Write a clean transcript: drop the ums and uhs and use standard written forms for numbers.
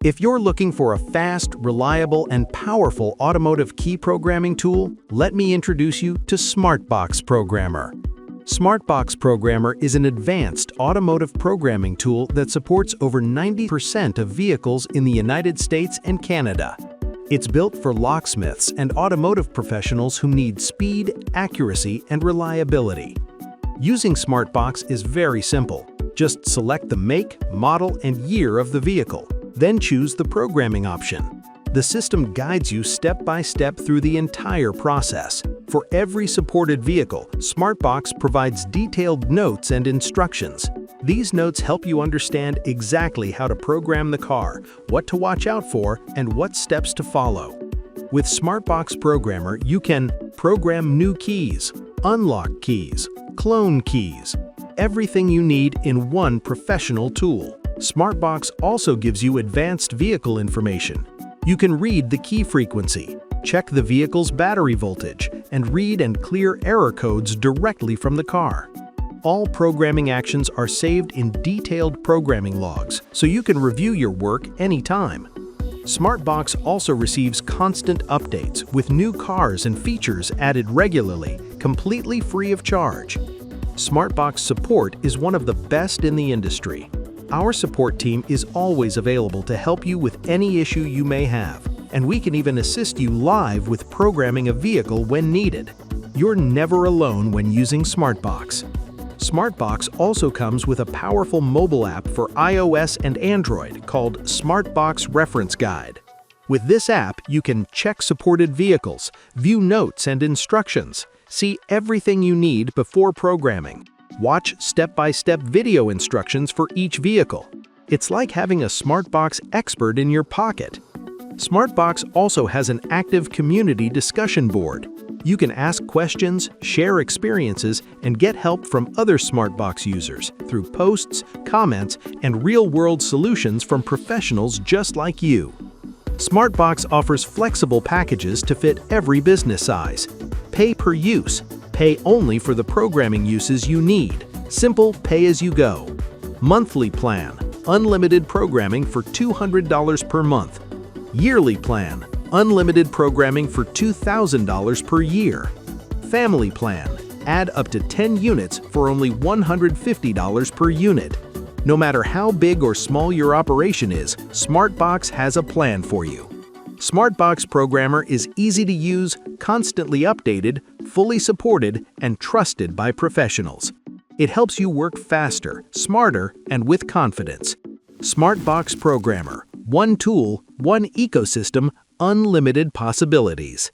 If you're looking for a fast, reliable, and powerful automotive key programming tool, let me introduce you to SmartBox Programmer. SmartBox Programmer is an advanced automotive programming tool that supports over 90% of vehicles in the United States and Canada. It's built for locksmiths and automotive professionals who need speed, accuracy, and reliability. Using SmartBox is very simple. Just select the make, model, and year of the vehicle. Then choose the programming option. The system guides you step by step through the entire process. For every supported vehicle, SmartBox provides detailed notes and instructions. These notes help you understand exactly how to program the car, what to watch out for, and what steps to follow. With SmartBox Programmer, you can program new keys, unlock keys, clone keys, everything you need in one professional tool. SmartBox also gives you advanced vehicle information. You can read the key frequency, check the vehicle's battery voltage, and read and clear error codes directly from the car. All programming actions are saved in detailed programming logs, so you can review your work anytime. SmartBox also receives constant updates with new cars and features added regularly, completely free of charge. SmartBox support is one of the best in the industry. Our support team is always available to help you with any issue you may have, and we can even assist you live with programming a vehicle when needed. You're never alone when using SmartBox. SmartBox also comes with a powerful mobile app for iOS and Android called SmartBox Reference Guide. With this app, you can check supported vehicles, view notes and instructions, see everything you need before programming, watch step-by-step video instructions for each vehicle. It's like having a SmartBox expert in your pocket. SmartBox also has an active community discussion board. You can ask questions, share experiences, and get help from other SmartBox users through posts, comments, and real-world solutions from professionals just like you. SmartBox offers flexible packages to fit every business size. Pay per use. Pay only for the programming uses you need. Simple pay-as-you-go. Monthly plan. Unlimited programming for $200 per month. Yearly plan. Unlimited programming for $2,000 per year. Family plan. Add up to 10 units for only $150 per unit. No matter how big or small your operation is, SmartBox has a plan for you. SmartBox Programmer is easy to use, constantly updated, fully supported, and trusted by professionals. It helps you work faster, smarter, and with confidence. SmartBox Programmer. One tool, one ecosystem, unlimited possibilities.